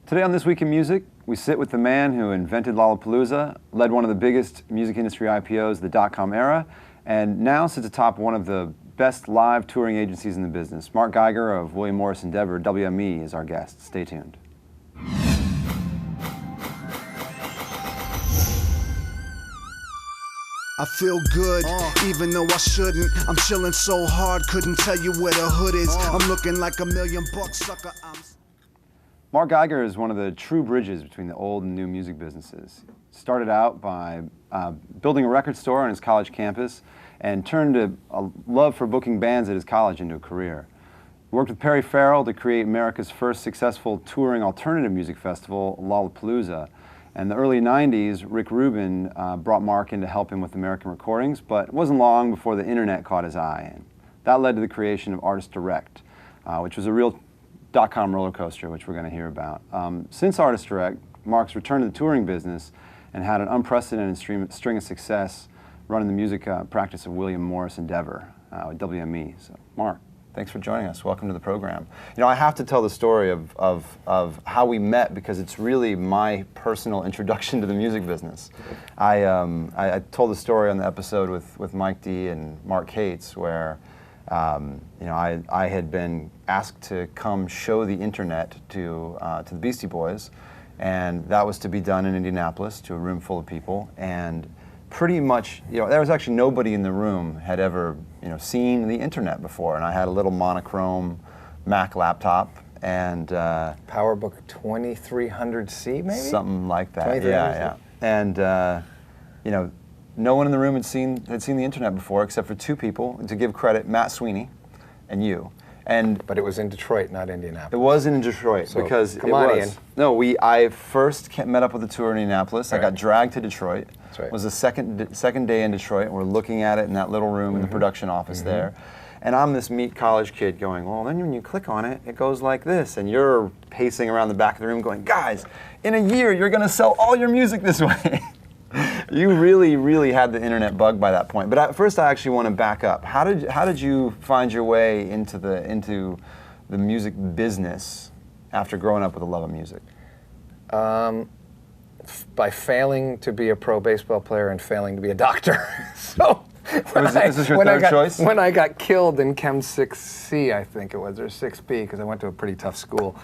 Today on This Week in Music, we sit with the man who invented Lollapalooza, led one of the biggest music industry IPOs, the dot-com era, and now sits atop one of the best live touring agencies in the business. Marc Geiger of William Morris Endeavor, WME, is our guest. Stay tuned. I feel good, even though I shouldn't. I'm chilling so hard, couldn't tell you where the hood is. I'm looking like $1,000,000, sucker. Marc Geiger is one of the true bridges between the old and new music businesses. Started out by building a record store on his college campus and turned a love for booking bands at his college into a career. He worked with Perry Farrell to create America's first successful touring alternative music festival, Lollapalooza. In the early 90s, Rick Rubin brought Marc in to help him with American recordings, but it wasn't long before the internet caught his eye. And that led to the creation of ArtistDIRECT, which was a real dot-com roller coaster, which we're going to hear about. Since ArtistDIRECT, Marc's returned to the touring business and had an unprecedented string of success running the music practice of William Morris Endeavor at WME. So, Marc, thanks for joining us. Welcome to the program. You know, I have to tell the story of how we met because it's really my personal introduction to the music business. I told the story on the episode with Mike D and Mark Cates where you know, I had been asked to come show the internet to the Beastie Boys, and that was to be done in Indianapolis to a room full of people. And pretty much, you know, there was actually nobody in the room had ever, you know, seen the internet before. And I had a little monochrome Mac laptop and PowerBook 2300C, maybe something like that. Yeah. And you know, no one in the room had seen the internet before, except for two people. And to give credit, Matt Sweeney and you. But it was in Detroit, not Indianapolis. It wasn't in Detroit, so because come on, Ian. No, I first met up with the tour in Indianapolis. Right. I got dragged to Detroit. That's right. It was the second day in Detroit, and we're looking at it in that little room in the production office there. And I'm this meat college kid going, well, then when you click on it, it goes like this. And you're pacing around the back of the room going, guys, in a year, you're going to sell all your music this way. You really, really had the internet bug by that point. But first, I actually want to back up. How did you find your way into the music business after growing up with a love of music? By failing to be a pro baseball player and failing to be a doctor. So Is this your third choice? When I got killed in Chem 6C, I think it was, or 6B, because I went to a pretty tough school.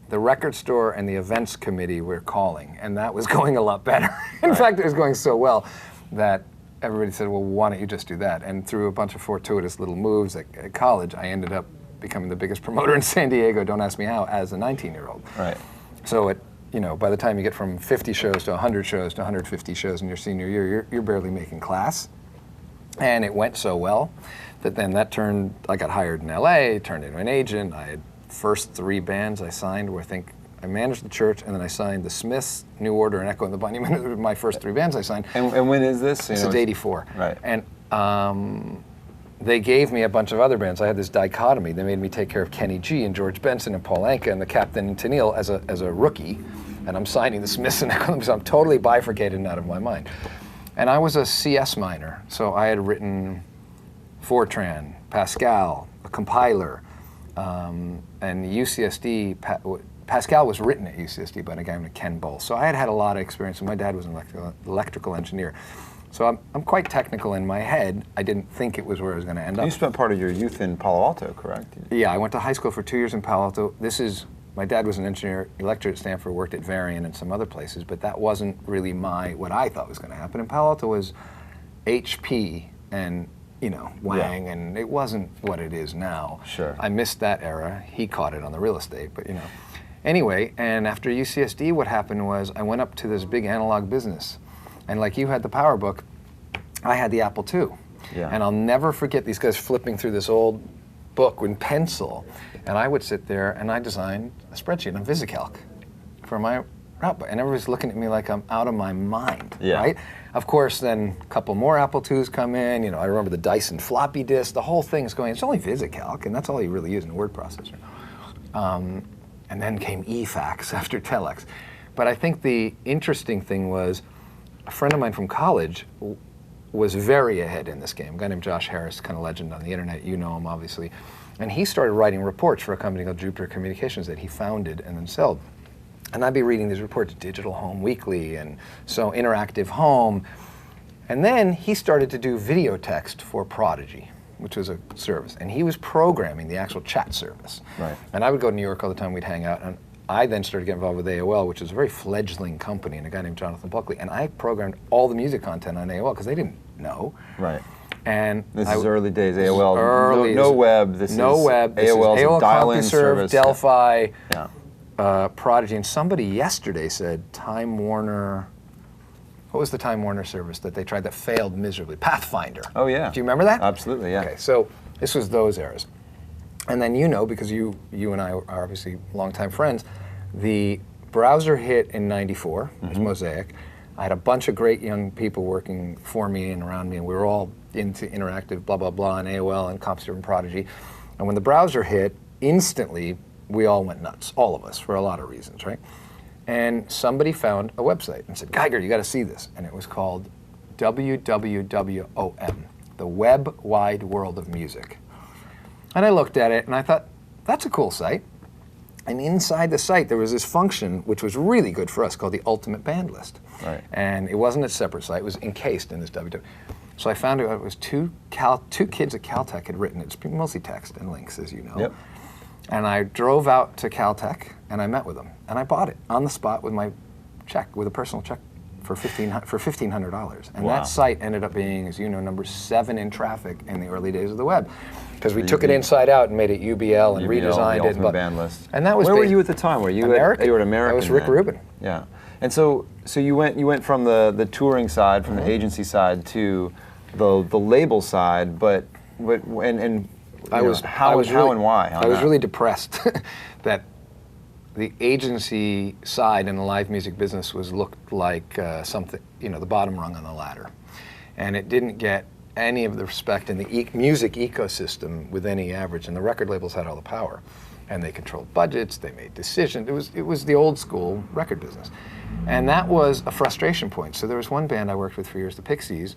The record store and the events committee were calling, and that was going a lot better. In fact, it was going so well that everybody said, well, why don't you just do that? And through a bunch of fortuitous little moves at college, I ended up becoming the biggest promoter in San Diego, don't ask me how, as a 19-year-old. Right. So you know, by the time you get from 50 shows to 100 shows to 150 shows in your senior year, you're barely making class. And it went so well that then I got hired in LA, turned into an agent. I had first 3 bands I signed were, I managed the Church, and then I signed the Smiths, New Order, and Echo and the Bunnymen. Were my first 3 bands I signed. And when is this? This is '84. Right. And they gave me a bunch of other bands. I had this dichotomy. They made me take care of Kenny G and George Benson and Paul Anka and the Captain and Tennille as a rookie, and I'm signing the Smiths and Echo, so I'm totally bifurcated and out of my mind. And I was a CS minor, so I had written Fortran, Pascal, a compiler, and UCSD, Pascal was written at UCSD by a guy named Ken Bull. So I had a lot of experience, and my dad was an electrical engineer. So I'm quite technical in my head. I didn't think it was where I was going to end up. You spent part of your youth in Palo Alto, correct? Yeah, I went to high school for 2 years in Palo Alto. My dad was an engineer, he lectured at Stanford, worked at Varian and some other places, but that wasn't really what I thought was going to happen. And Palo Alto was HP and, you know, Wang, and it wasn't what it is now. Sure. I missed that era. He caught it on the real estate, but you know. Anyway, and after UCSD, what happened was I went up to this big analog business. And like you had the PowerBook, I had the Apple II. Yeah. And I'll never forget these guys flipping through this old book with pencil. And I would sit there and I designed a spreadsheet on VisiCalc for my route. And everybody's looking at me like I'm out of my mind, right? Of course, then a couple more Apple IIs come in. You know, I remember the Dyson floppy disk. The whole thing's going, it's only VisiCalc, and that's all you really use in a word processor. And then came eFax after Telex. But I think the interesting thing was a friend of mine from college was very ahead in this game. A guy named Josh Harris, kind of legend on the internet. You know him, obviously. And he started writing reports for a company called Jupiter Communications that he founded and then sold. And I'd be reading these reports, Digital Home Weekly, and so Interactive Home. And then he started to do video text for Prodigy, which was a service. And he was programming the actual chat service. Right. And I would go to New York all the time, we'd hang out. And I then started getting involved with AOL, which was a very fledgling company, and a guy named Jonathan Buckley. And I programmed all the music content on AOL because they didn't know. Right. And This is early days, AOL. Early, no web. This no is web. This AOL's is AOL dial-in CompuServe, service. Delphi, Yeah. Prodigy. And somebody yesterday said Time Warner. What was the Time Warner service that they tried that failed miserably? Pathfinder. Oh, yeah. Do you remember that? Absolutely, yeah. Okay, so this was those eras. And then because you and I are obviously longtime friends, the browser hit in '94, it was Mosaic. I had a bunch of great young people working for me and around me, and we were all into interactive blah, blah, blah, and AOL and CompuServe and Prodigy. And when the browser hit, instantly, we all went nuts, all of us, for a lot of reasons, right? And somebody found a website and said, Geiger, you got to see this. And it was called WWWOM, the Web Wide World of Music. And I looked at it and I thought, that's a cool site. And inside the site, there was this function which was really good for us called the Ultimate Band List. Right. And it wasn't a separate site, it was encased in this WWW. So I found it was two kids at Caltech had written it. It's mostly text and links, as you know. Yep. And I drove out to Caltech and I met with them. And I bought it on the spot with my check, with a personal check for $1,500. And Wow. that site ended up being, as you know, number 7 in traffic in the early days of the web. Because we took it inside out and made it UBL and redesigned the it. Ultimate Band List. And that was Where were you at the time? Were you American. You were at American. I was Rick then. Rubin. Yeah. And so you went from the touring side, from the agency side to the label side, but how and why? I was really depressed that the agency side in the live music business looked like something, the bottom rung on the ladder. And it didn't get any of the respect in the music ecosystem with any average, and the record labels had all the power. And they controlled budgets, they made decisions. It was the old school record business. And that was a frustration point. So there was one band I worked with for years, the Pixies,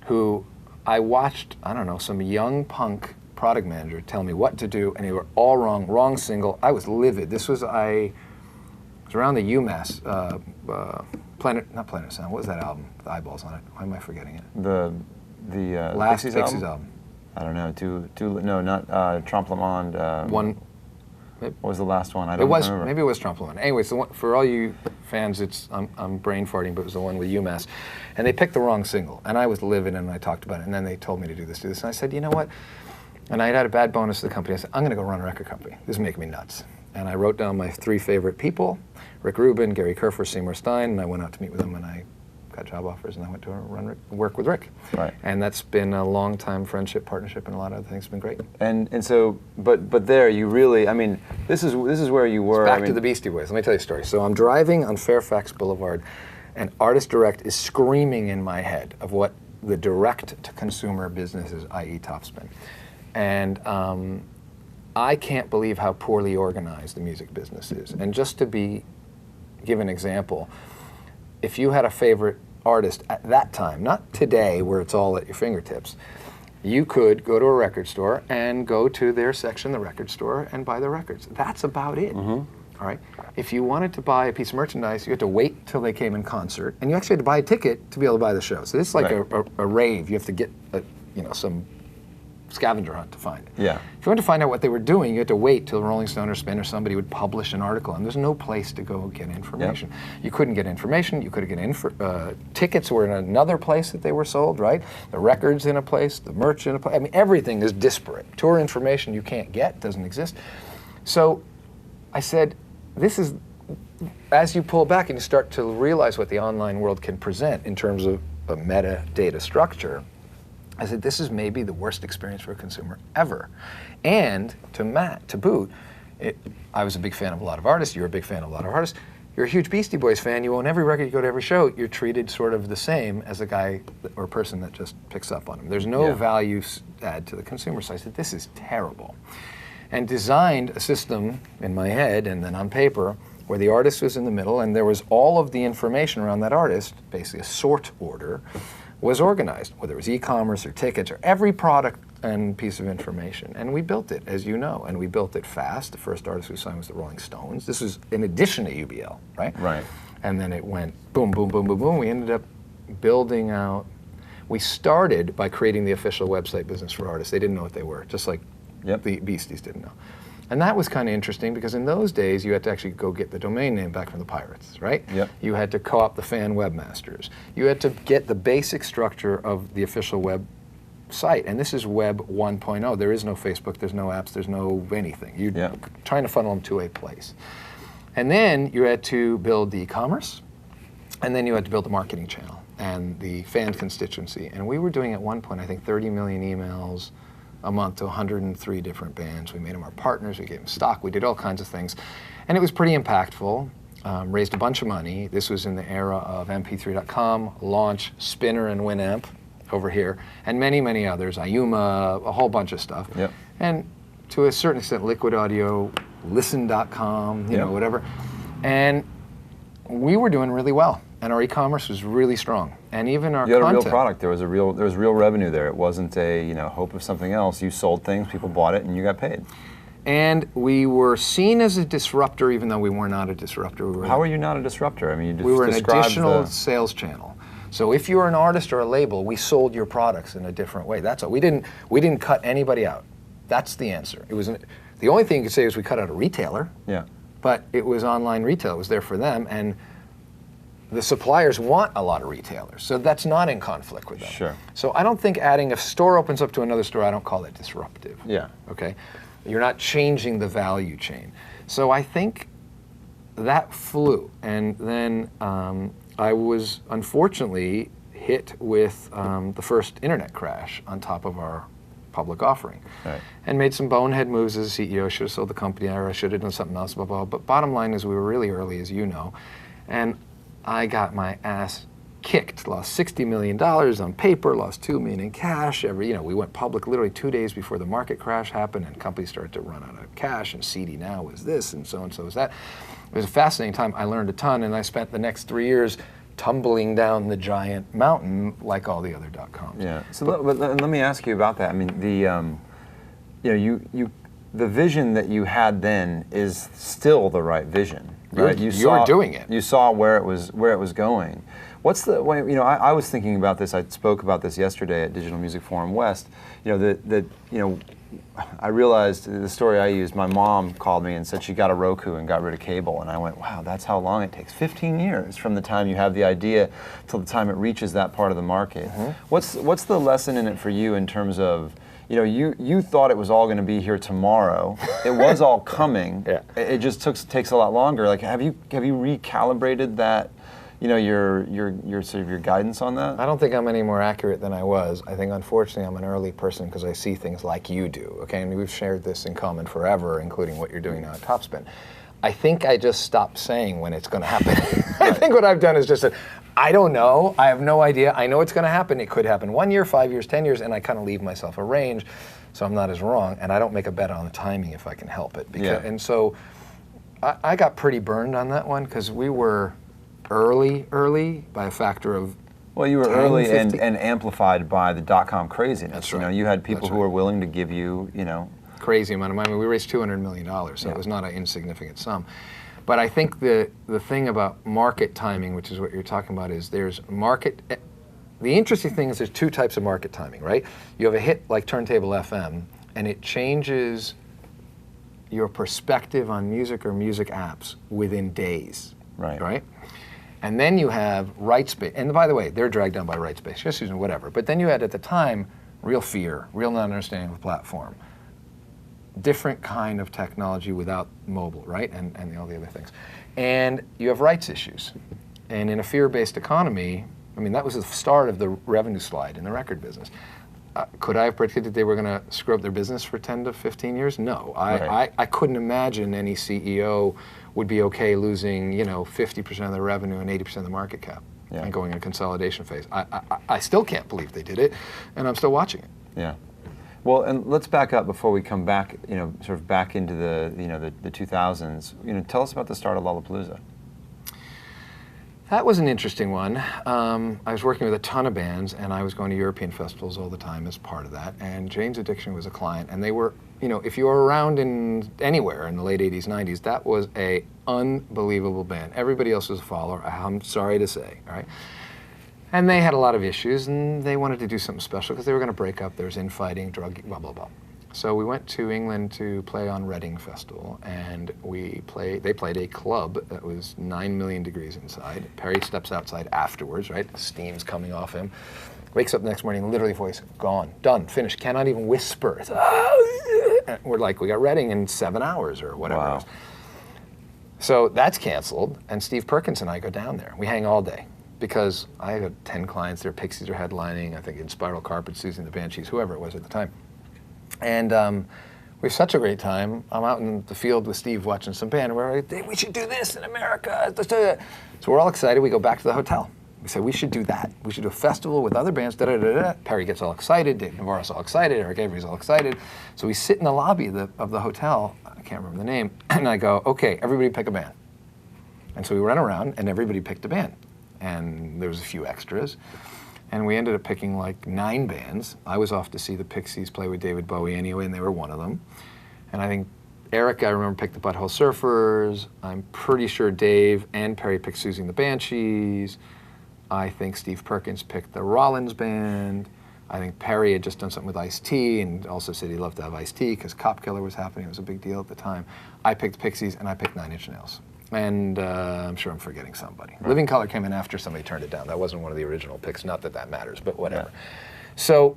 who I watched, some young punk product manager tell me what to do, and they were all wrong single. I was livid. It was around the UMass, not Planet Sound, what was that album? The eyeballs on it. Why am I forgetting it? The last Pixies album? I don't know. Not Trompe le Monde. One. What was the last one? I don't remember. Maybe it was Trompe le Monde. Anyway, so for all you fans, I'm brain farting, but it was the one with UMass. And they picked the wrong single. And I was livid, and I talked about it. And then they told me to do this. And I said, you know what? And I had a bad bonus to the company. I said, I'm going to go run a record company. This is making me nuts. And I wrote down my 3 favorite people, Rick Rubin, Gary Kerfer, Seymour Stein, and I went out to meet with them, and I got job offers, and I went to work with Rick. Right. And that's been a long-time friendship, partnership, and a lot of other things. It's been great. And so, but there you really, this is where you were. Back to the Beastie Boys. Let me tell you a story. So I'm driving on Fairfax Boulevard, and ArtistDIRECT is screaming in my head of what the direct-to-consumer business is, i.e. Topspin. And I can't believe how poorly organized the music business is. And just to give an example, if you had a favorite artist at that time, not today where it's all at your fingertips, you could go to a record store and go to their section, the record store, and buy the records. That's about it. All right. If you wanted to buy a piece of merchandise, you had to wait till they came in concert, and you actually had to buy a ticket to be able to buy the show. So this is like a rave. You have to get some scavenger hunt to find it. Yeah. If you want to find out what they were doing, you had to wait till Rolling Stone or Spin or somebody would publish an article, and there's no place to go get information. Yep. You couldn't get information. You couldn't get tickets were in another place that they were sold, right? The records in a place, the merch in a place. Everything is disparate. Tour information you can't get, doesn't exist. So I said, this is, as you pull back and you start to realize what the online world can present in terms of a metadata structure, I said, this is maybe the worst experience for a consumer ever. And to boot, I was a big fan of a lot of artists. You're a big fan of a lot of artists. You're a huge Beastie Boys fan. You own every record. You go to every show. You're treated sort of the same as a guy or person that just picks up on them. There's no value add to the consumer. So I said, this is terrible. And designed a system in my head and then on paper where the artist was in the middle and there was all of the information around that artist, basically a sort order, was organized, whether it was e-commerce or tickets or every product and piece of information. And we built it, as you know, and we built it fast. The first artist we signed was the Rolling Stones. This was in addition to UBL, right? Right. And then it went boom, boom, boom, boom, boom. We ended up building out. We started by creating the official website business for artists. They didn't know what they were, just like the Beasties didn't know. And that was kind of interesting because in those days you had to actually go get the domain name back from the pirates, right? Yep. You had to co-op the fan webmasters. You had to get the basic structure of the official web site. And this is Web 1.0. There is no Facebook, there's no apps, there's no anything. You're trying to funnel them to a place. And then you had to build the e-commerce, and then you had to build the marketing channel and the fan constituency. And we were doing at one point, I think, 30 million emails a month to 103 different bands. We made them our partners, we gave them stock, we did all kinds of things. And it was pretty impactful, raised a bunch of money. This was in the era of mp3.com, Launch, Spinner, and Winamp over here, and many, many others, Ayuma, a whole bunch of stuff. Yep. And to a certain extent, Liquid Audio, Listen.com, you know, whatever. And we were doing really well. And our e-commerce was really strong, and even our content. You had content. a real product. There was real revenue there. It wasn't a hope of something else. You sold things, people bought it, and you got paid. And we were seen as a disruptor, even though we were not a disruptor. How are you not a disruptor? I mean, you just we were an described additional sales channel. So if you're an artist or a label, we sold your products in a different way. That's all. We didn't cut anybody out. That's the answer. It was the only thing you could say is we cut out a retailer. Yeah. But it was online retail. It was there for them, and the suppliers want a lot of retailers, so that's not in conflict with them. Sure. So I don't think adding a store opens up to another store, I don't call that disruptive. Yeah. Okay? You're not changing the value chain. So I think that flew, and then I was unfortunately hit with the first internet crash on top of our public offering. Right. And made some bonehead moves as a CEO. I should have sold the company, or I should have done something else, blah, blah, blah. But bottom line is we were really early, as you know, and I got my ass kicked. Lost $60 million on paper, lost $2 million in cash. We went public literally 2 days before the market crash happened, and companies started to run out of cash, and CD Now was this, and so was that. It was a fascinating time. I learned a ton, and I spent the next 3 years tumbling down the giant mountain like all the other .coms. Yeah. So let me ask you about that. I mean, the vision that you had then is still the right vision, right? You're doing it. You saw where it was going. What's the way? I was thinking about this. I spoke about this yesterday at Digital Music Forum West. I realized the story I used. My mom called me and said she got a Roku and got rid of cable, and I went, "Wow, that's how long it takes. 15 years from the time you have the idea till the time it reaches that part of the market." Mm-hmm. What's the lesson in it for you in terms of, you thought it was all going to be here tomorrow. It was all coming. Yeah. It just takes a lot longer. Like, have you recalibrated that? Your sort of your guidance on that? I don't think I'm any more accurate than I was. I think, unfortunately, I'm an early person because I see things like you do. Okay, and we've shared this in common forever, including what you're doing now at Topspin. I think I just stopped saying when it's going to happen. I think what I've done is just said, I don't know. I have no idea. I know it's going to happen. It could happen 1 year, 5 years, 10 years, and I kind of leave myself a range, so I'm not as wrong. And I don't make a bet on the timing if I can help it. And so I got pretty burned on that one because we were early by a factor of Well, you were 10, early 50. and amplified by the .com craziness. That's right. You had people That's who right. were willing to give you, Crazy amount of money. I mean, we raised $200 million, so it was not an insignificant sum. But I think the thing about market timing, which is what you're talking about, is there's market. The interesting thing is there's two types of market timing, right? You have a hit like Turntable FM, and it changes your perspective on music or music apps within days. Right? And then you have rights based, and by the way, they're dragged down by rights based, just using whatever. But then you had at the time real fear, real not understanding of the platform, different kind of technology without mobile, right? And all the other things. And you have rights issues. And in a fear-based economy, I mean, that was the start of the revenue slide in the record business. Could I have predicted they were going to screw up their business for 10 to 15 years? No. I couldn't imagine any CEO would be okay losing, 50% of their revenue and 80% of the market cap and going in a consolidation phase. I still can't believe they did it, and I'm still watching it. Yeah. Well, and let's back up before we come back, sort of back into the 2000s. Tell us about the start of Lollapalooza. That was an interesting one. I was working with a ton of bands, and I was going to European festivals all the time as part of that. And Jane's Addiction was a client, and they were, you know, if you were around in anywhere in the late 80s, 90s, that was a unbelievable band. Everybody else was a follower, I'm sorry to say, all right? And they had a lot of issues, and they wanted to do something special because they were going to break up. There was infighting, drug, blah, blah, blah. So we went to England to play on Reading Festival, and they played a club that was 9 million degrees inside. Perry steps outside afterwards, right? Steam's coming off him. Wakes up the next morning, literally voice, gone, done, finished, cannot even whisper. And we're like, we got Reading in 7 hours or whatever it was. So that's canceled, and Steve Perkins and I go down there. We hang all day because I had 10 clients there. Pixies are headlining, I think in Spiral Carpet, Susie and the Banshees, whoever it was at the time. And we have such a great time. I'm out in the field with Steve watching some band, and we're like, we should do this in America. Let's do it. So we're all excited. We go back to the hotel. We say, we should do that. We should do a festival with other bands, da-da-da-da. Perry gets all excited, Dave Navarro's all excited, Eric Avery's all excited. So we sit in the lobby of the hotel, I can't remember the name, and I go, okay, everybody pick a band. And so we run around, and everybody picked a band. And there was a few extras. And we ended up picking like 9 bands. I was off to see the Pixies play with David Bowie anyway, and they were one of them. And I think Eric, I remember, picked the Butthole Surfers. I'm pretty sure Dave and Perry picked Susie and the Banshees. I think Steve Perkins picked the Rollins Band. I think Perry had just done something with Ice-T and also said he loved to have Ice-T because Cop Killer was happening. It was a big deal at the time. I picked Pixies, and I picked 9 Inch Nails. And I'm sure I'm forgetting somebody. Right. Living Colour came in after somebody turned it down. That wasn't one of the original picks. Not that that matters, but whatever. Yeah. So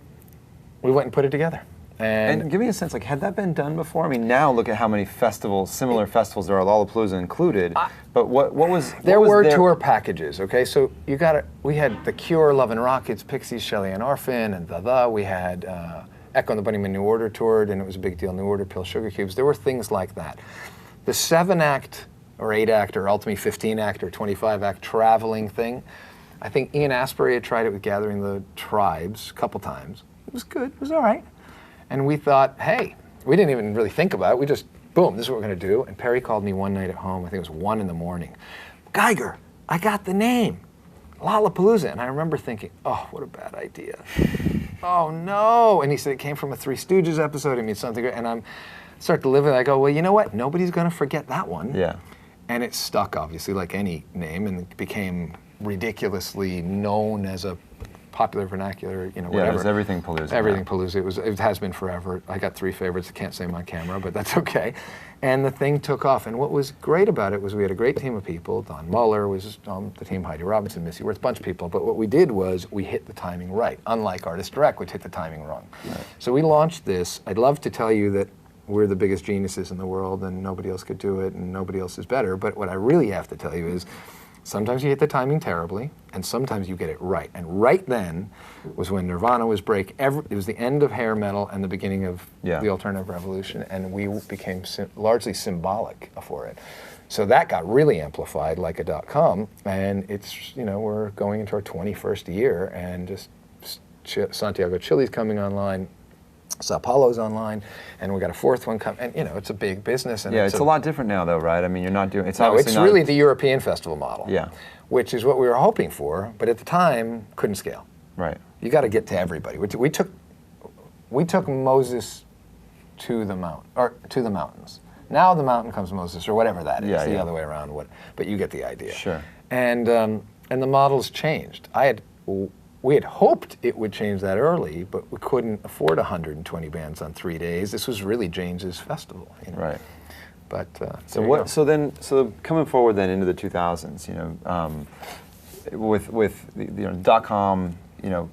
we went and put it together. And give me a sense, like, had that been done before? I mean, now look at how many festivals, similar festivals there are, Lollapalooza included. But what was there were tour packages, okay? So you got it. We had The Cure, Love and Rockets, Pixies, Shelley and Orphan, and We had Echo and the Bunnymen New Order toured, and it was a big deal. New Order, Pill Sugar Cubes. There were things like that. The 7-act or 8-act or ultimately 15-act or 25-act traveling thing. I think Ian Astbury had tried it with Gathering the Tribes a couple times. It was good, it was all right. And we thought, hey, we didn't even really think about it. We just, boom, this is what we're gonna do. And Perry called me one night at home, I think it was 1 in the morning. Geiger, I got the name, Lollapalooza. And I remember thinking, oh, what a bad idea. Oh no, and he said it came from a Three Stooges episode, it means something great. And I start to live with it, I go, well, you know what? Nobody's gonna forget that one. Yeah. And it stuck, obviously, like any name, and it became ridiculously known as a popular vernacular, you know, whatever. Yeah, it was Everything Palooza. Everything Palooza. It has been forever. I got 3 favorites. I can't say them on camera, but that's okay. And the thing took off. And what was great about it was we had a great team of people. Don Muller was on the team, Heidi Robinson, Missy Worth, a bunch of people. But what we did was we hit the timing right, unlike ArtistDIRECT, which hit the timing wrong. Right. So we launched this. I'd love to tell you that we're the biggest geniuses in the world and nobody else could do it and nobody else is better. But what I really have to tell you is sometimes you hit the timing terribly and sometimes you get it right. And right then was when Nirvana was it was the end of hair metal and the beginning of the alternative revolution, and we became largely symbolic for it. So that got really amplified like a .com, and it's, you know, we're going into our 21st year, and just Santiago Chile's coming online, Sao Paulo's online, and we got a 4th one coming, and you know, it's a big business. And it's a lot different now though, right? I mean, you're not doing, it's no, obviously it's really the European festival model. Yeah. Which is what we were hoping for, but at the time, couldn't scale. Right. You got to get to everybody. We took Moses to the mountains. Now the mountain comes Moses, or whatever that is, the other way around. But you get the idea. Sure. And the model's changed. We had hoped it would change that early, but we couldn't afford 120 bands on 3 days. This was really James's festival. You know? Right. But so coming forward then into the 2000s, you know, with the .com, you know,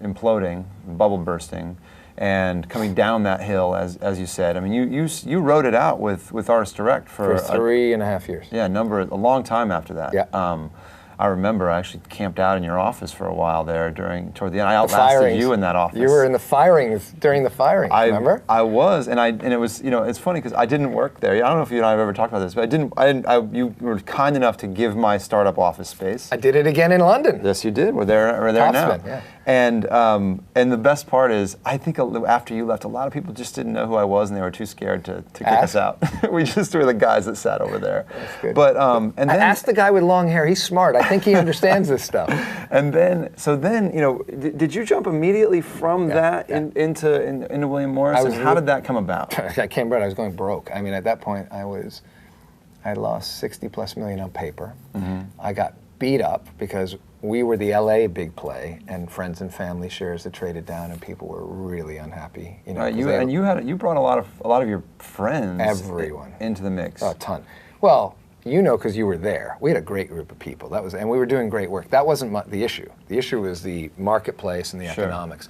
imploding, bubble bursting, and coming down that hill, as you said. I mean, you wrote it out with ArtistDIRECT for 3.5 years. Yeah, a long time after that. Yeah. I remember I actually camped out in your office for a while there toward the end. I outlasted you in that office. You were in the firings, during the firings, remember? I was, and it was, you know, it's funny because I didn't work there. I don't know if you and I have ever talked about this, but you were kind enough to give my startup office space. I did it again in London. Yes, you did. We're there now. Yeah. And the best part is, I think after you left, a lot of people just didn't know who I was, and they were too scared to kick us out. We just were the guys that sat over there. That's good. But and then I asked the guy with long hair. He's smart. I think he understands this stuff. And then, you know, did you jump immediately from that into William Morris? And how did that come about? I came right. I was going broke. I mean, at that point, I lost 60+ million on paper. I got beat up because we were the LA big play, and friends and family shares had traded down, and people were really unhappy. You know, you brought a lot of your friends, everyone, into the mix. A ton. Well, you know, because you were there. We had a great group of people. And we were doing great work. That wasn't the issue. The issue was the marketplace and the economics.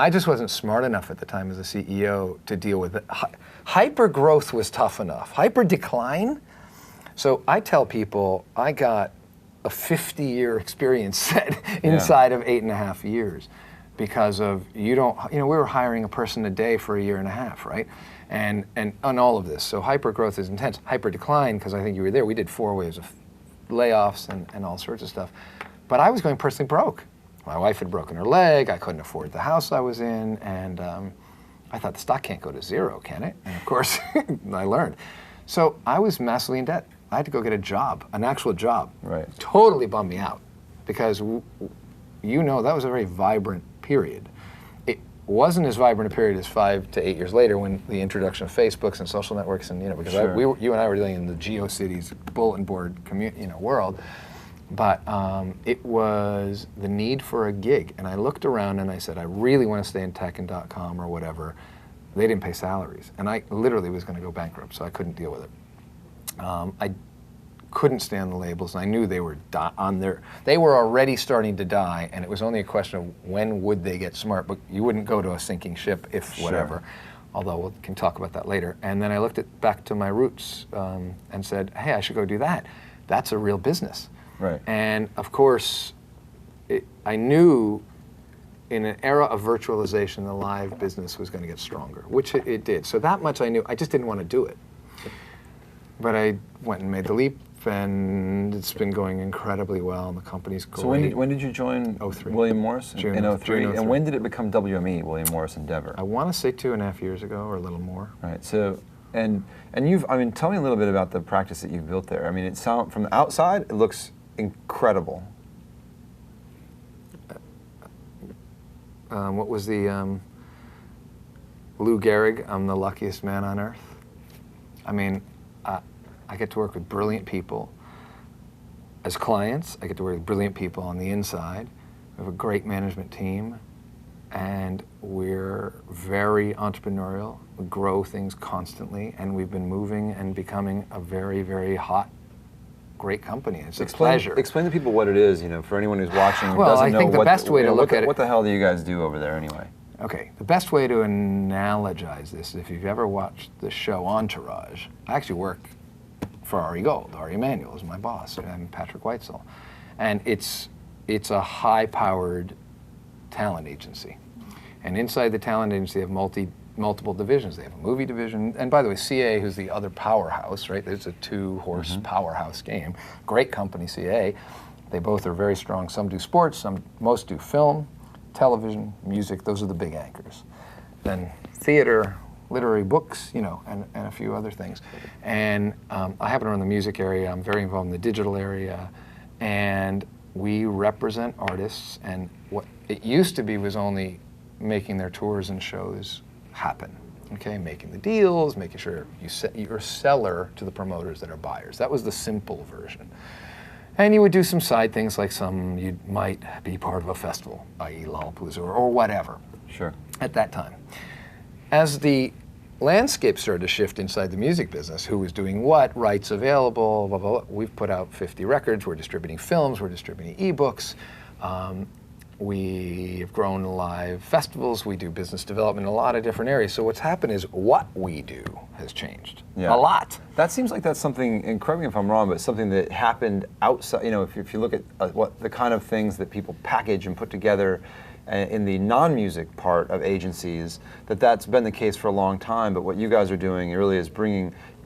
I just wasn't smart enough at the time as a CEO to deal with it. Hyper growth was tough enough. Hyper decline. So I tell people I got a 50-year experience set inside of 8.5 years because of, we were hiring a person a day for 1.5 years, right? And on all of this. So hyper growth is intense. Hyper decline, because I think you were there, we did 4 waves of layoffs and all sorts of stuff. But I was going personally broke. My wife had broken her leg, I couldn't afford the house I was in, and I thought the stock can't go to 0, can it? And of course, I learned. So I was massively in debt. I had to go get a job, an actual job. Right. Totally bummed me out because, you know, that was a very vibrant period. It wasn't as vibrant a period as 5 to 8 years later when the introduction of Facebooks and social networks and, you know, because you and I were dealing in the GeoCities bulletin board world. But it was the need for a gig. And I looked around and I said, I really want to stay in tech and .com or whatever. They didn't pay salaries. And I literally was going to go bankrupt, so I couldn't deal with it. I couldn't stand the labels, and I knew they were they were already starting to die, and it was only a question of when would they get smart. But you wouldn't go to a sinking ship if whatever. Although we can talk about that later. And then I looked back to my roots and said, hey, I should go do that. That's a real business. Right. And of course, I knew in an era of virtualization, the live business was going to get stronger, which it did. So that much I knew. I just didn't want to do it. But I went and made the leap, and it's been going incredibly well, and the company's great. So when did you join William Morris? June, in 03? June and when did it become WME, William Morris Endeavor? I want to say 2.5 years ago, or a little more. Right. So, and tell me a little bit about the practice that you've built there. I mean, from the outside, it looks incredible. What was the Lou Gehrig? I'm the luckiest man on earth. I mean, I get to work with brilliant people as clients. I get to work with brilliant people on the inside. We have a great management team, and we're very entrepreneurial. We grow things constantly, and we've been moving and becoming a very, very hot, great company. It's a pleasure. Explain to people what it is, you know, for anyone who's watching who well, doesn't I know think the best way to look at it. What the hell do you guys do over there anyway? Okay, the best way to analogize this is if you've ever watched the show Entourage. I actually work for Ari Gold. Ari Emanuel is my boss, and Patrick Weitzel. And it's a high-powered talent agency. And inside the talent agency, they have multiple divisions. They have a movie division. And by the way, CA, who's the other powerhouse, right? There's a 2-horse powerhouse game. Great company, CA. They both are very strong. Some do sports, most do film, television, music. Those are the big anchors. Then theater, literary books, you know, and a few other things. And I happen to run the music area. I'm very involved in the digital area. And we represent artists. And what it used to be was only making their tours and shows happen. Okay, making the deals, making sure you're a seller to the promoters that are buyers. That was the simple version. And you would do some side things like you might be part of a festival, i.e. Lollapalooza or whatever. Sure. At that time. As the landscape started to shift inside the music business, who was doing what, rights available, blah, blah, blah. We've put out 50 records, we're distributing films, we're distributing ebooks. We have grown live festivals, we do business development in a lot of different areas. So what's happened is what we do has changed a lot. That seems like that's something, and correct me if I'm wrong, but something that happened outside, you know, if you look at what the kind of things that people package and put together in the non-music part of agencies, that's been the case for a long time, but what you guys are doing really is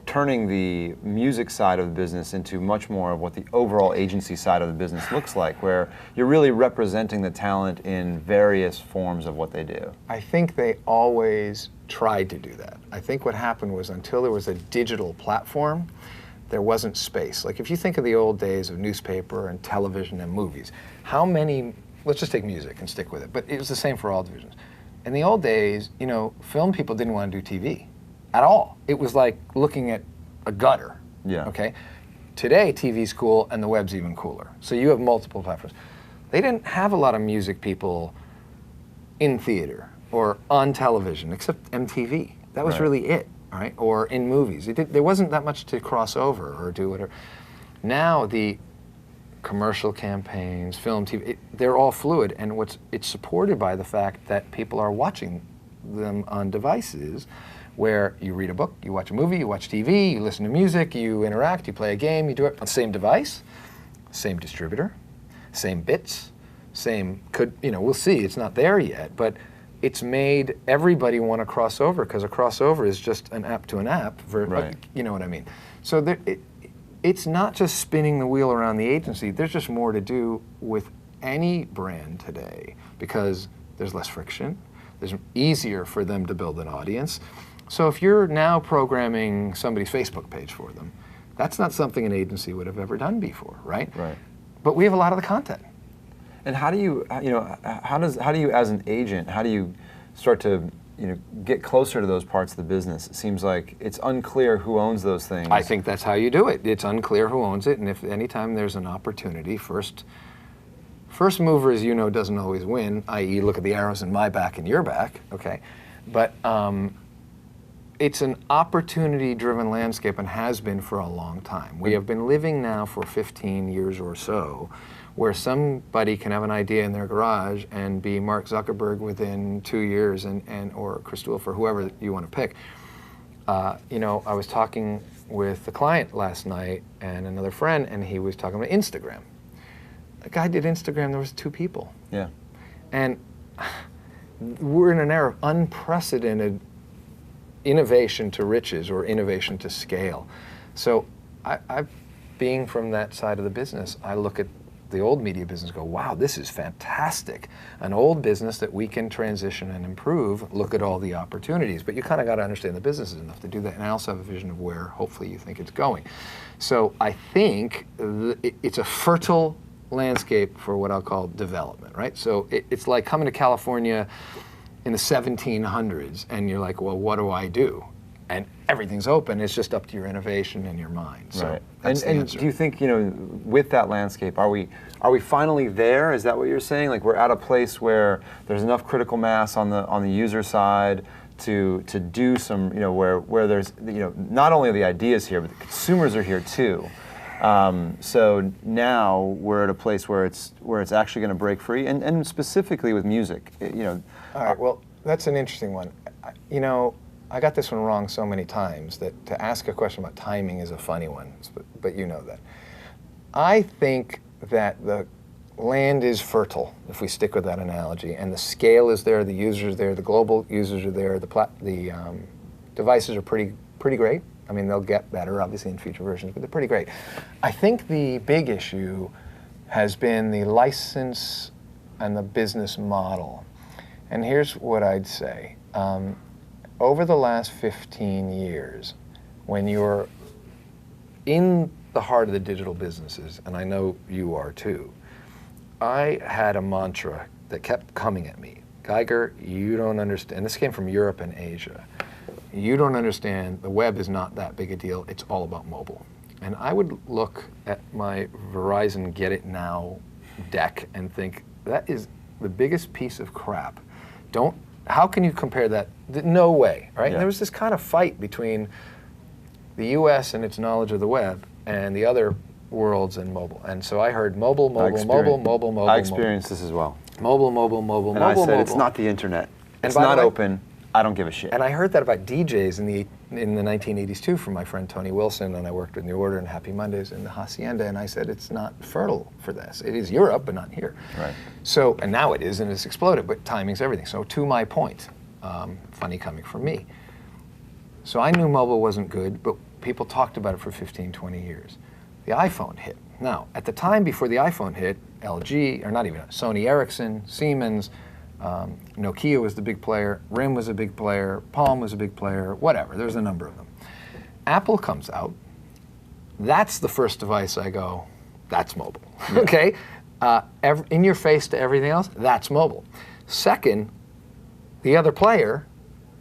turning the music side of the business into much more of what the overall agency side of the business looks like, where you're really representing the talent in various forms of what they do. I think they always tried to do that. I think what happened was until there was a digital platform, there wasn't space. Like if you think of the old days of newspaper and television and movies, how many, let's just take music and stick with it, but it was the same for all divisions. In the old days, you know, film people didn't want to do TV at all. It was like looking at a gutter, okay? Today, TV's cool and the web's even cooler. So you have multiple platforms. They didn't have a lot of music people in theater or on television, except MTV. That was really it, all right? Or in movies. There wasn't that much to cross over or do whatever. Now the commercial campaigns, film, TV, they're all fluid, and it's supported by the fact that people are watching them on devices where you read a book, you watch a movie, you watch TV, you listen to music, you interact, you play a game, you do it on the same device, same distributor, same bits, same, we'll see, it's not there yet, but it's made everybody want to cross over, because a crossover is just an app to an app, you know what I mean? So it's not just spinning the wheel around the agency, there's just more to do with any brand today, because there's less friction, there's easier for them to build an audience. So if you're now programming somebody's Facebook page for them, that's not something an agency would have ever done before, right? Right. But we have a lot of the content. And how do you, how do you as an agent, how do you start to, get closer to those parts of the business? It seems like it's unclear who owns those things. I think that's how you do it. It's unclear who owns it, and if anytime there's an opportunity, first mover, as you know, doesn't always win, i.e. look at the arrows in my back and your back, okay? But it's an opportunity-driven landscape and has been for a long time. We have been living now for 15 years or so where somebody can have an idea in their garage and be Mark Zuckerberg within 2 years or Chris Wolf or whoever you want to pick. I was talking with a client last night and another friend, and he was talking about Instagram. The guy did Instagram, there was 2 people. Yeah. And we're in an era of unprecedented innovation to riches or innovation to scale. So being from that side of the business, I look at the old media business and go, wow, this is fantastic. An old business that we can transition and improve, look at all the opportunities. But you kind of got to understand the business enough to do that. And I also have a vision of where hopefully you think it's going. So I think it's a fertile landscape for what I'll call development, right? So it's like coming to California in the 1700s, and you're like, well, what do I do? And everything's open. It's just up to your innovation and your mind. So that's the answer. Do you think, with that landscape, are we finally there? Is that what you're saying? Like we're at a place where there's enough critical mass on the user side to do some, where there's, not only the ideas here, but the consumers are here too. So now we're at a place where it's actually going to break free, and specifically with music, All right, well, that's an interesting one. I got this one wrong so many times that to ask a question about timing is a funny one, but you know that. I think that the land is fertile, if we stick with that analogy, and the scale is there, the users are there, the global users are there, the devices are pretty great. I mean, they'll get better, obviously, in future versions, but they're pretty great. I think the big issue has been the license and the business model. And here's what I'd say. Over the last 15 years, when you're in the heart of the digital businesses, and I know you are too, I had a mantra that kept coming at me. Geiger, you don't understand. This came from Europe and Asia. You don't understand, the web is not that big a deal, it's all about mobile. And I would look at my Verizon Get It Now deck and think, that is the biggest piece of crap. How can you compare that? No way, right? Yeah. And there was this kind of fight between the US and its knowledge of the web and the other worlds and mobile. And so I heard mobile. I experienced this as well. Mobile. And I said, it's not the internet. It's not open. I don't give a shit. And I heard that about DJs in the 1980s too from my friend Tony Wilson, and I worked with New Order and Happy Mondays and the Hacienda, and I said it's not fertile for this. It is Europe, but not here. Right. So, and now it is, and it's exploded, but timing's everything. So to my point, funny coming from me. So I knew mobile wasn't good, but people talked about it for 15, 20 years. The iPhone hit. Now, at the time before the iPhone hit, LG, or not even, Sony Ericsson, Siemens, Nokia was the big player, RIM was a big player, Palm was a big player, whatever, there's a number of them. Apple comes out, That's the first device I go, that's mobile, okay? In your face to everything else, that's mobile. Second, the other player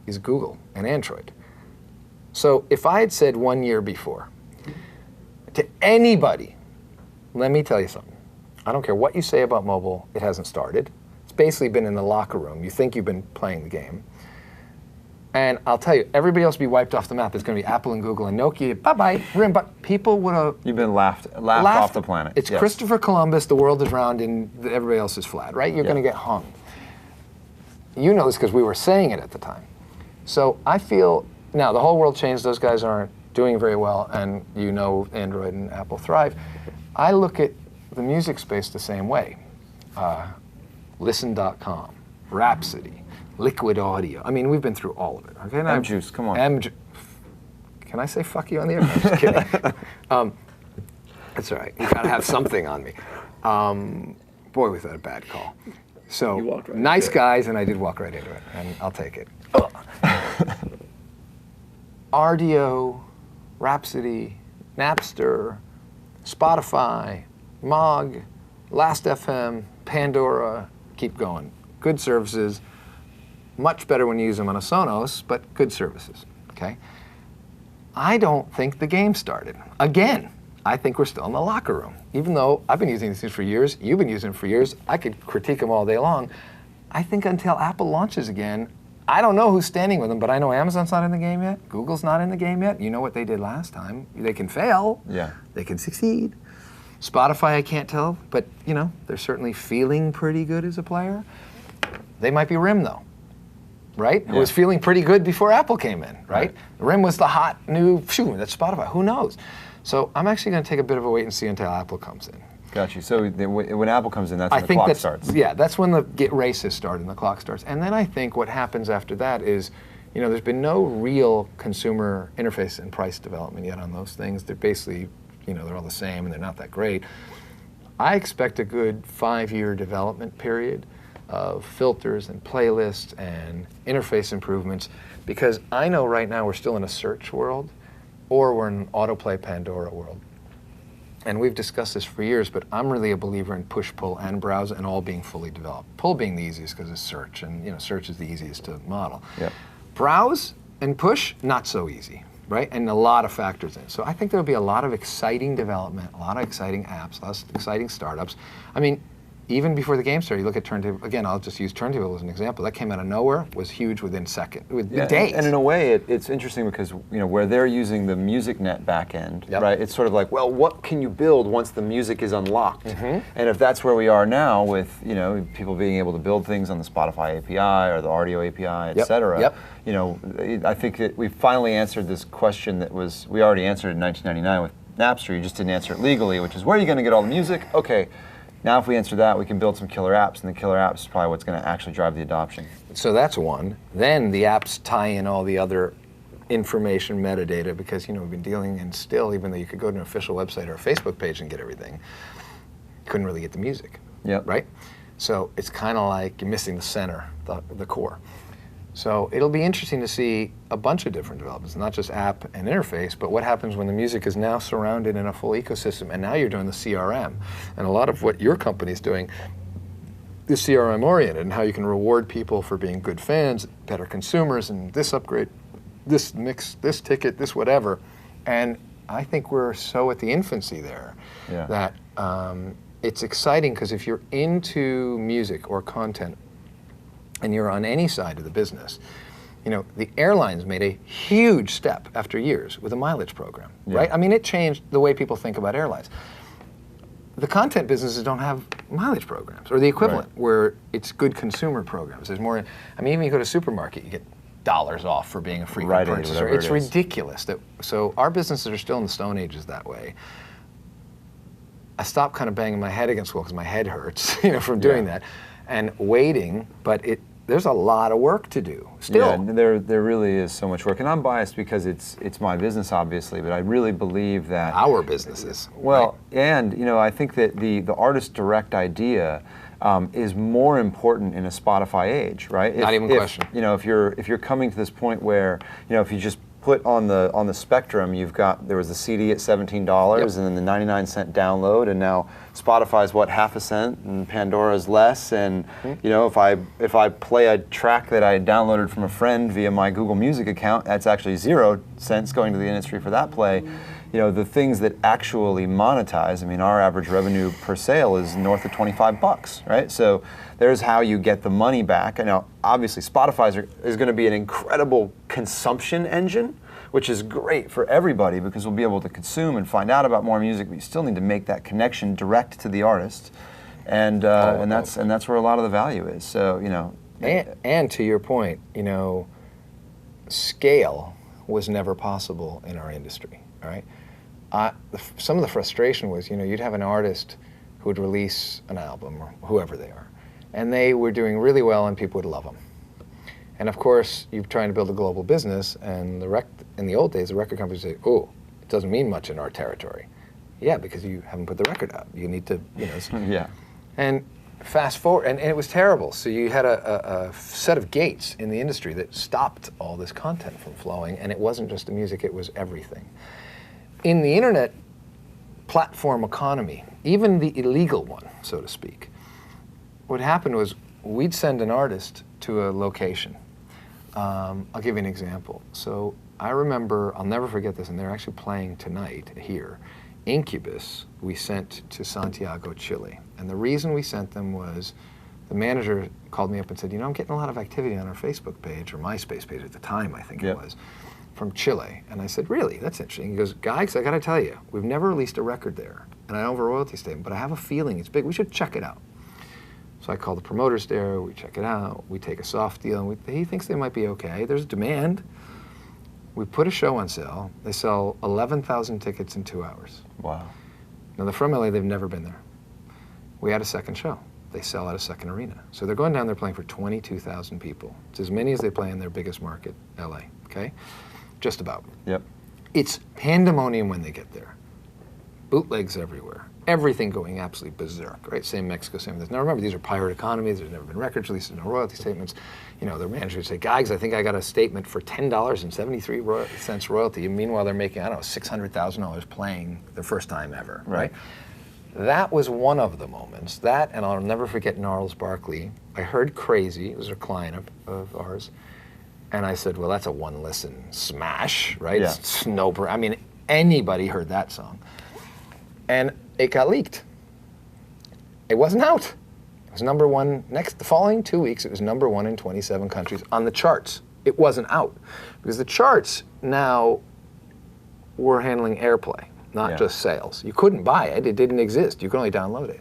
is Google and Android. So if I had said 1 year before to anybody, let me tell you something. I don't care what you say about mobile, it hasn't started. It's basically been in the locker room. You think you've been playing the game. And I'll tell you, everybody else will be wiped off the map. It's going to be Apple and Google and Nokia. Bye-bye. But people would have... You've been laughed off the planet. It's yes. Christopher Columbus, the world is round and everybody else is flat, right? You're going to get hung. You know this because we were saying it at the time. So I feel, now the whole world changed. Those guys aren't doing very well, and you know Android and Apple thrive. I look at the music space the same way. Listen.com, Rhapsody, Liquid Audio. I mean, we've been through all of it. Okay? M-Juice, come on. Can I say fuck you on the air? I'm just kidding. That's all right. You gotta have something on me. Boy, was that a bad call. So, right nice guys, and I did walk right into it, and I'll take it. RDO, Rhapsody, Napster, Spotify, Mog, Last.fm, Pandora, keep going. Good services. Much better when you use them on a Sonos, but good services, okay? I don't think the game started. Again, I think we're still in the locker room. Even though I've been using these things for years, you've been using them for years, I could critique them all day long. I think until Apple launches again, I don't know who's standing with them, but I know Amazon's not in the game yet, Google's not in the game yet. You know what they did last time. They can fail, they can succeed. Spotify, I can't tell, but you know, they're certainly feeling pretty good as a player. They might be RIM though. Right? It was feeling pretty good before Apple came in, right? RIM was the hot new, that's Spotify, who knows? So I'm actually going to take a bit of a wait and see until Apple comes in. Got you. So when Apple comes in, that's when the clock starts. Yeah, that's when the races start and the clock starts. And then I think what happens after that is, you know, there's been no real consumer interface and price development yet on those things. They're basically, you know, they're all the same and they're not that great. I expect a good 5-year development period of filters and playlists and interface improvements, because I know right now we're still in a search world or we're in an autoplay Pandora world. And we've discussed this for years, but I'm really a believer in push, pull, and browse and all being fully developed. Pull being the easiest because it's search, and you know, search is the easiest to model. Yep. Browse and push, not so easy, right? And a lot of factors in. So I think there'll be a lot of exciting development, a lot of exciting apps, a lot of exciting startups. I mean, even before the game started, you look at Turntable, again, I'll just use Turntable as an example. That came out of nowhere, was huge within days. And in a way, it's interesting because, you know, where they're using the MusicNet backend, right? It's sort of like, well, what can you build once the music is unlocked? And if that's where we are now with, you know, people being able to build things on the Spotify API or the RDO API, et cetera, you know, I think that we finally answered this question that we already answered in 1999 with Napster. You just didn't answer it legally, which is, where are you going to get all the music? Okay. Now if we answer that, we can build some killer apps, and the killer apps is probably what's going to actually drive the adoption. So that's one. Then the apps tie in all the other information metadata, because, you know, we've been dealing in still, even though you could go to an official website or a Facebook page and get everything, you couldn't really get the music, right? So it's kind of like you're missing the center, the core. So it'll be interesting to see a bunch of different developments, not just app and interface, but what happens when the music is now surrounded in a full ecosystem, and now you're doing the CRM. And a lot of what your company's doing is CRM oriented, and how you can reward people for being good fans, better consumers, and this upgrade, this mix, this ticket, this whatever. And I think we're so at the infancy there that it's exciting, because if you're into music or content, and you're on any side of the business, you know, the airlines made a huge step after years with a mileage program, right? I mean, it changed the way people think about airlines. The content businesses don't have mileage programs, or the equivalent, where it's good consumer programs. There's more, I mean, even you go to a supermarket, you get $dollars off for being a frequent purchaser. It's ridiculous. So our businesses are still in the Stone Ages that way. I stopped kind of banging my head against the wall because my head hurts, you know, from doing that. And waiting, but there's a lot of work to do still. Yeah, there really is so much work, and I'm biased because it's my business, obviously, but I really believe that our businesses. Well, and you know, I think that the artist direct idea is more important in a Spotify age, right? Not even question. You know, if you're coming to this point where, you know, if you just put on the spectrum, there was the CD at $17, Yep. and then the 99-cent download, and now Spotify's what, half a cent, and Pandora's less, and you know, if I play a track that I downloaded from a friend via my Google Music account, that's actually 0 cents going to the industry for that play. You know, the things that actually monetize, I mean, our average revenue per sale is north of $25, right? So there's how you get the money back. And now, obviously, Spotify is going to be an incredible consumption engine, which is great for everybody because we'll be able to consume and find out about more music, but you still need to make that connection direct to the artist. And that's where a lot of the value is. So, you know. And to your point, you know, scale was never possible in our industry, all right? Some of the frustration was, you know, you'd have an artist who would release an album, or whoever they are, and they were doing really well and people would love them. And of course, you're trying to build a global business, and in the old days, the record companies say, oh, it doesn't mean much in our territory. Yeah, because you haven't put the record out. You need to, you know. Yeah. And fast forward, and it was terrible. So you had a set of gates in the industry that stopped all this content from flowing, and it wasn't just the music, it was everything. In the internet platform economy, even the illegal one, so to speak, what happened was we'd send an artist to a location. I'll give you an example. So I remember, I'll never forget this, and they're actually playing tonight here. Incubus, we sent to Santiago, Chile. And the reason we sent them was the manager called me up and said, you know, I'm getting a lot of activity on our Facebook page, or MySpace page at the time, I think it was, from Chile. And I said, really? That's interesting. He goes, guys, I gotta tell you, we've never released a record there, and I don't have a royalty statement, but I have a feeling it's big. We should check it out. So I call the promoters there, we check it out, we take a soft deal, and he thinks they might be okay. There's demand. We put a show on sale. They sell 11,000 tickets in 2 hours. Wow. Now they're from LA, they've never been there. We had a second show. They sell at a second arena. So they're going down there playing for 22,000 people. It's as many as they play in their biggest market, LA, okay? Just about. Yep. It's pandemonium when they get there. Bootlegs everywhere. Everything going absolutely berserk, right? Same Mexico, same this. Now remember, these are pirate economies. There's never been records released, no royalty statements. You know, their manager would say, guys, I think I got a statement for $10.73 royalty. And meanwhile, they're making, I don't know, $600,000 playing their first time ever, right? That was one of the moments. That, and I'll never forget Gnarls Barkley. I heard Crazy, it was a client of ours. And I said, well, that's a one listen smash, right? Yeah. It's I mean, anybody heard that song. And it got leaked. It wasn't out. It was number one. The following 2 weeks, it was number one in 27 countries on the charts. It wasn't out. Because the charts now were handling airplay, not just sales. You couldn't buy it. It didn't exist. You could only download it.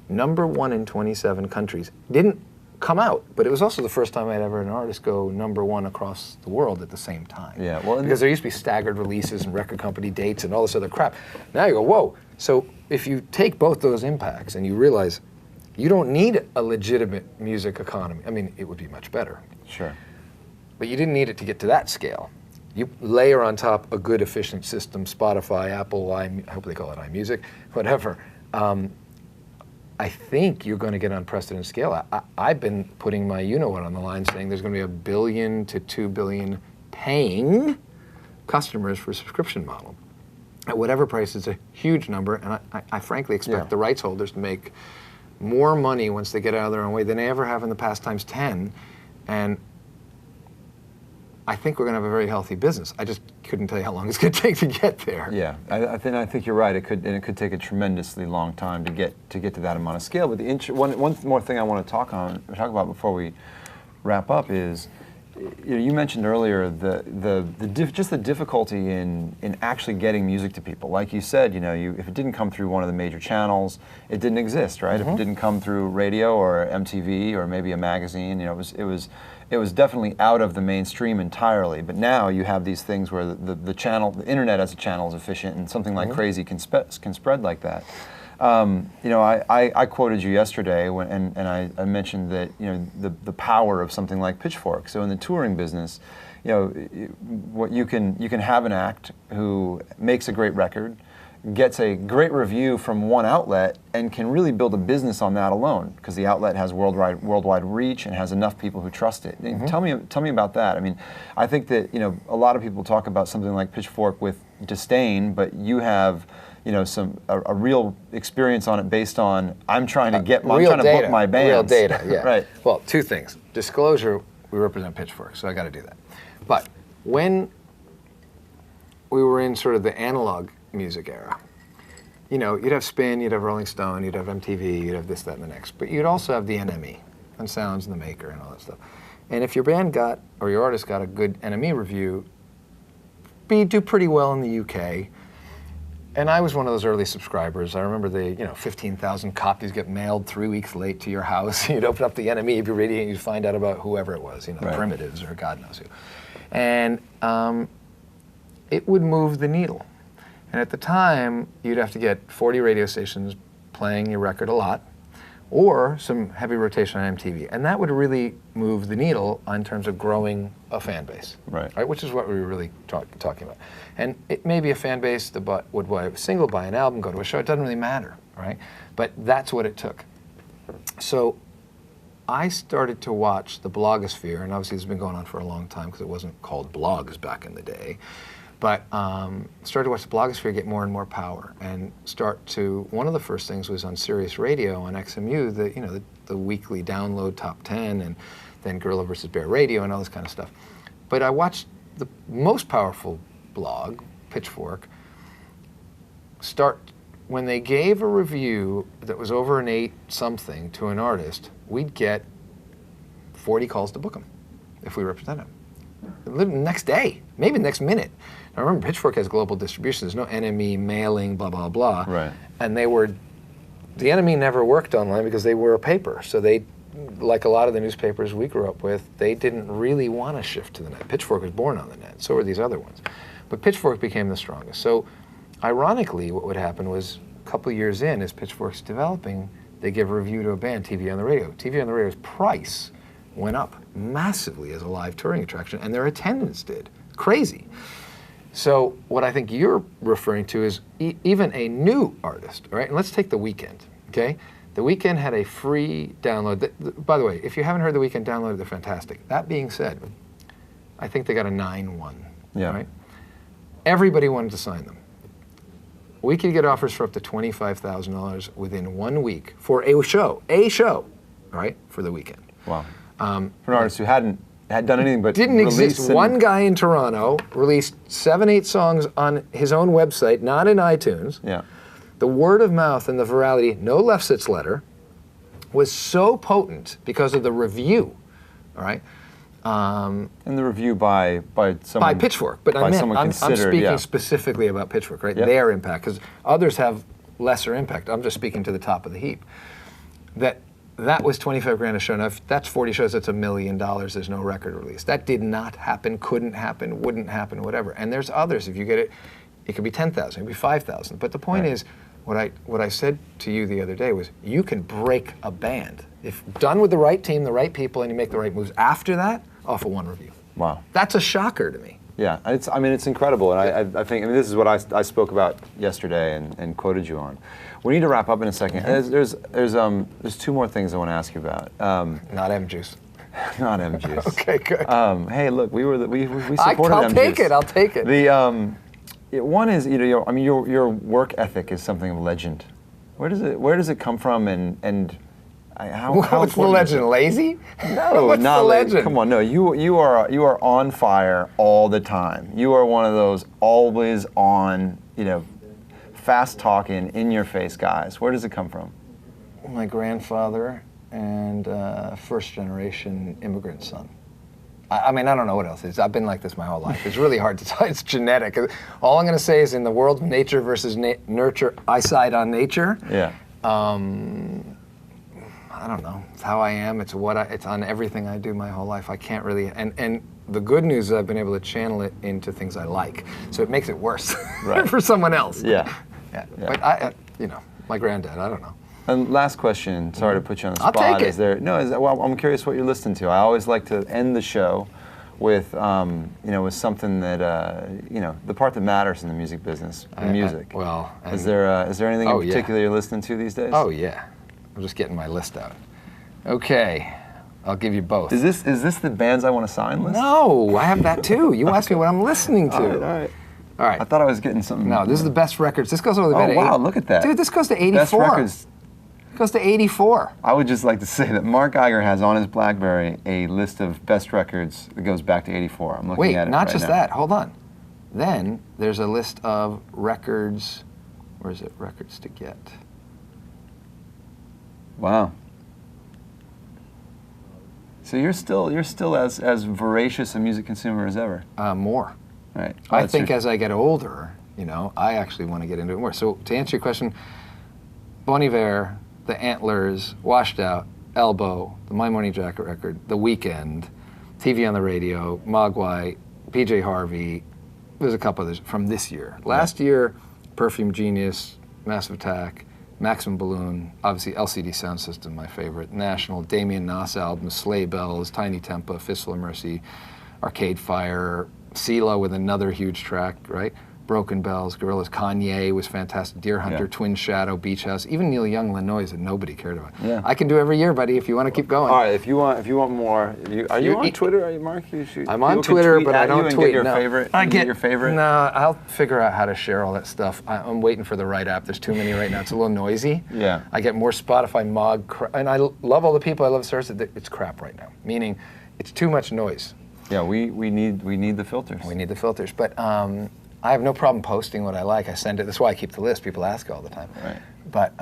Number one in 27 countries. Didn't come out, but it was also the first time I'd ever had an artist go number one across the world at the same time. Yeah, well, because there used to be staggered releases and record company dates and all this other crap. Now you go, whoa. So if you take both those impacts and you realize you don't need a legitimate music economy. I mean, it would be much better. Sure. But you didn't need it to get to that scale. You layer on top a good, efficient system, Spotify, Apple, I hope they call it iMusic, whatever. I think you're going to get unprecedented scale. I've been putting my you-know-what on the line saying there's going to be 1 billion to 2 billion paying customers for a subscription model. At whatever price, it's a huge number, and I frankly expect the rights holders to make more money once they get out of their own way than they ever have in the past times 10. And I think we're going to have a very healthy business. I just couldn't tell you how long it's going to take to get there. Yeah, I think you're right. It could take a tremendously long time to get to that amount of scale. But one more thing I want to talk about before we wrap up is, you mentioned earlier just the difficulty in actually getting music to people. Like you said, if it didn't come through one of the major channels, it didn't exist, right? Mm-hmm. If it didn't come through radio or MTV or maybe a magazine, it was definitely out of the mainstream entirely. But now you have these things where the internet as a channel is efficient, and something like Crazy can spread like that. I quoted you yesterday and I mentioned that the power of something like Pitchfork. So in the touring business, what you can have an act who makes a great record, gets a great review from one outlet and can really build a business on that alone because the outlet has worldwide reach and has enough people who trust it. Tell me about that. I mean, I think that a lot of people talk about something like Pitchfork with disdain, but you have a real experience on it based on I'm trying to book my bands. Real data, yeah. Right. Well, two things. Disclosure, we represent Pitchfork, so I got to do that. But when we were in sort of the analog music era, you'd have Spin, you'd have Rolling Stone, you'd have MTV, you'd have this, that, and the next. But you'd also have the NME, and Sounds and the Maker and all that stuff. And if your band or your artist got a good NME review, do pretty well in the UK. And I was one of those early subscribers. I remember 15,000 copies get mailed 3 weeks late to your house. You'd open up the NME, if you're reading it, you'd find out about whoever it was, Right. Primitives or God knows who. And it would move the needle. And at the time, you'd have to get 40 radio stations playing your record a lot, or some heavy rotation on MTV. And that would really move the needle in terms of growing a fan base. Right. Which is what we were really talking about. And it may be a fan base that would buy a single, buy an album, go to a show. It doesn't really matter, right? But that's what it took. So I started to watch the blogosphere, and obviously this has been going on for a long time because it wasn't called blogs back in the day. But started to watch the blogosphere get more and more power, and one of the first things was on Sirius Radio on XMU, the weekly download top 10, and then Gorilla versus Bear Radio and all this kind of stuff. But I watched the most powerful blog, Pitchfork, when they gave a review that was over an 8-something to an artist, we'd get 40 calls to book them if we represent them. The next day, maybe the next minute. Now remember, Pitchfork has global distribution. There's no NME mailing, blah, blah, blah. Right. And the NME never worked online because they were a paper. So they, like a lot of the newspapers we grew up with, they didn't really want to shift to the net. Pitchfork was born on the net. So were these other ones. But Pitchfork became the strongest. So ironically, what would happen was a couple of years in, as Pitchfork's developing, they give a review to a band, TV on the Radio. TV on the Radio's price went up massively as a live touring attraction, and their attendance did. Crazy. So what I think you're referring to is even a new artist, all right? And let's take The Weeknd, okay? The Weeknd had a free download. By the way, if you haven't heard The Weeknd download, they're fantastic. That being said, I think they got a 9-1, right? Everybody wanted to sign them. We could get offers for up to $25,000 within 1 week for a show, right, for The Weeknd. Wow. For an artist who had done anything but didn't exist. One guy in Toronto released 7-8 songs on his own website, not in iTunes. Yeah. The word of mouth and the virality, no Lefsetz letter, was so potent because of the review, all right? And the review by someone... By Pitchfork, but I'm speaking specifically about Pitchfork, right? Yeah. Their impact, because others have lesser impact. I'm just speaking to the top of the heap. That was 25 grand a show. Now, if that's 40 shows, that's $1 million. There's no record release. That did not happen, couldn't happen, wouldn't happen, whatever. And there's others. If you get it, it could be 10,000, it could be 5,000. But the point is, what I said to you the other day was, you can break a band. If done with the right team, the right people, and you make the right moves after that, off of one review. Wow. That's a shocker to me. Yeah, it's incredible, and I think this is what I spoke about yesterday and quoted you on. We need to wrap up in a second. Mm-hmm. There's 2 more things I want to ask you about. Not M-Juice. Not M-Juice. Okay, good. Hey, look, we supported M-Juice. I'll take it. One is your work ethic is something of a legend. Where does it come from, and how what's the legend? Lazy? No, what's not the legend? Come on, no. You are on fire all the time. You are one of those always on, fast talking, in your face guys. Where does it come from? My grandfather and first generation immigrant son. I don't know what else it is. I've been like this my whole life. It's really hard to tell. It's genetic. All I'm going to say is, in the world of nature versus nurture, I side on nature. Yeah. I don't know. It's how I am. It's on everything I do my whole life. I can't really. And the good news is I've been able to channel it into things I like. So it makes it worse for someone else. Yeah. But my granddad. I don't know. And last question. Sorry to put you on the spot. I'll take it. I'm curious what you're listening to. I always like to end the show with with something that the part that matters in the music business, the music. Is there anything in particular you're listening to these days? Oh yeah, I'm just getting my list out. Okay, I'll give you both. Is this the bands I want to sign list? No, I have that too. You asked me what I'm listening to. All right. I thought I was getting something. No, this is the best records. This goes all the way to wow, look at that. Dude, this goes to 84. Best records. It goes to 84. I would just like to say that Marc Geiger has on his BlackBerry a list of best records that goes back to 84. I'm looking at it not right just now. that. Hold on. Then there's a list of records. Where is it? Records to get. Wow. So you're still as voracious a music consumer as ever. More. Right. I think as I get older, I actually want to get into it more. So to answer your question, Bon Iver, The Antlers, Washed Out, Elbow, the My Morning Jacket record, The Weeknd, TV on the Radio, Mogwai, PJ Harvey. There's a couple others from this year. Last year, Perfume Genius, Massive Attack, Maximum Balloon, obviously LCD Sound System, my favorite, National, Damien Nass album, Sleigh Bells, Tiny Tempa, Fistful of Mercy, Arcade Fire, CeeLo with another huge track, right? Broken Bells, Gorillaz, Kanye was fantastic, Deer Hunter, Twin Shadow, Beach House, even Neil Young, Lanois that nobody cared about. Yeah. I can do every year, buddy, if you want to keep going. All right, if you want more, are you on Twitter? Are you, Mark? I'm on Twitter, but I don't tweet. Your favorite. I get your favorite. No, I'll figure out how to share all that stuff. I'm waiting for the right app. There's too many right now. It's a little noisy. Yeah. I get more Spotify and I love all the people. I love the service. It's crap right now. Meaning, it's too much noise. Yeah, we need the filters. We need the filters, but I have no problem posting what I like. I send it. That's why I keep the list. People ask all the time. Right. But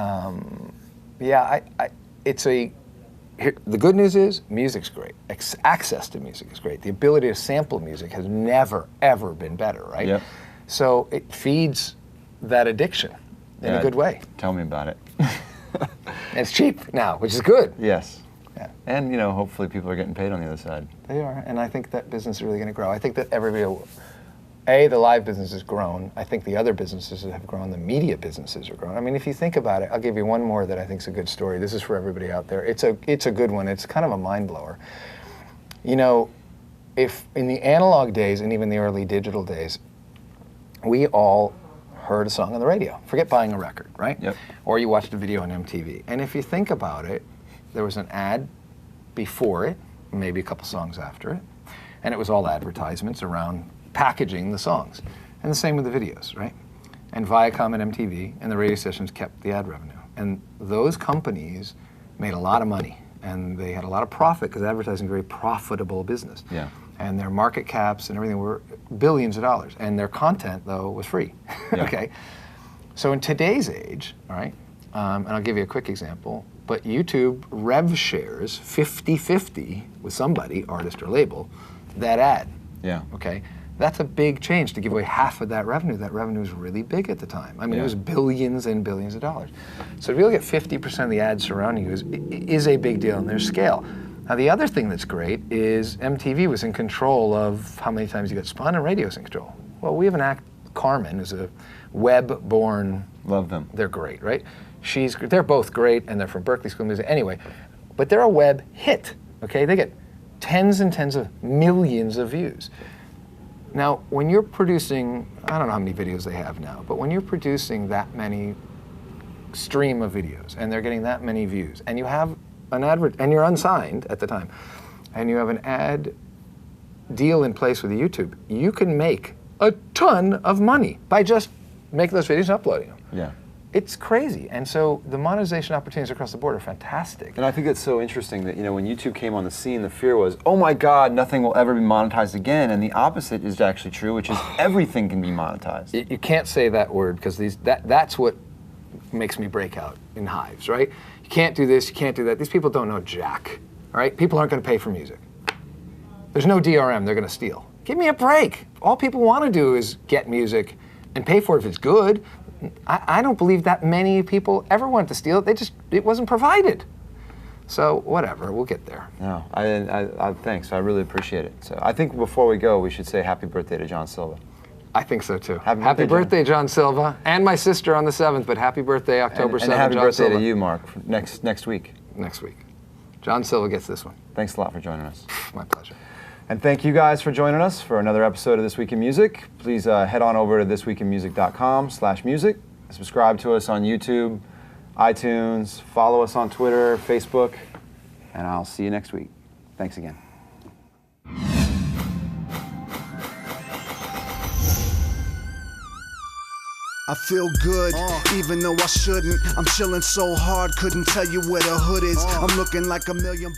the good news is music's great. Access to music is great. The ability to sample music has never ever been better, right? Yep. So it feeds that addiction in a good way. Tell me about it. And it's cheap now, which is good. Yes. Yeah. And hopefully people are getting paid on the other side. They are, and I think that business is really going to grow. I think that the live business has grown. I think the other businesses have grown. The media businesses are growing. I mean, if you think about it, I'll give you one more that I think is a good story. This is for everybody out there. It's a good one. It's kind of a mind blower. If in the analog days and even the early digital days, we all heard a song on the radio. Forget buying a record, right? Yep. Or you watched a video on MTV. And if you think about it, there was an ad before it, maybe a couple songs after it, and it was all advertisements around packaging the songs. And the same with the videos, right? And Viacom and MTV and the radio stations kept the ad revenue. And those companies made a lot of money, and they had a lot of profit because advertising is a very profitable business. Yeah. And their market caps and everything were billions of dollars. And their content, though, was free. Yeah. Okay. So in today's age, all right, and I'll give you a quick example, but YouTube rev shares 50-50 with somebody, artist or label, that ad. Yeah. Okay. That's a big change to give away half of that revenue. That revenue was really big at the time. I mean, it was billions and billions of dollars. So to be able to get 50% of the ads surrounding you is a big deal in their scale. Now, the other thing that's great is MTV was in control of how many times you got spun, and radio's in control. Well, we have an act, Carmen, who's a web-born... Love them. They're great, right? They're both great, and they're from Berkeley School of Music. Anyway, but they're a web hit, okay? They get tens and tens of millions of views. Now, when you're producing, I don't know how many videos they have now, but when you're producing that many stream of videos, and they're getting that many views, and you have an ad, and you're unsigned at the time, and you have an ad deal in place with YouTube, you can make a ton of money by just making those videos and uploading them. Yeah. It's crazy. And so the monetization opportunities across the board are fantastic. And I think it's so interesting that, when YouTube came on the scene, the fear was, oh my God, nothing will ever be monetized again. And the opposite is actually true, which is everything can be monetized. You can't say that word, because that's what makes me break out in hives, right? You can't do this, you can't do that. These people don't know jack, all right? People aren't going to pay for music. There's no DRM, they're going to steal. Give me a break. All people want to do is get music and pay for it if it's good. I don't believe that many people ever wanted to steal it. It wasn't provided. So whatever, we'll get there. No, thanks. I really appreciate it. So I think before we go, we should say happy birthday to John Silva. I think so too. Happy birthday, John Silva, and my sister on the 7th. But happy birthday, October 7th. And happy John birthday Silva. to you, Mark. Next week. Next week. John Silva gets this one. Thanks a lot for joining us. My pleasure. And thank you guys for joining us for another episode of This Week in Music. Please head on over to thisweekinmusic.com/music. Subscribe to us on YouTube, iTunes, follow us on Twitter, Facebook, and I'll see you next week. Thanks again. I feel good, even though I shouldn't. I'm chilling so hard, couldn't tell you where the hood is. I'm looking like $1 million.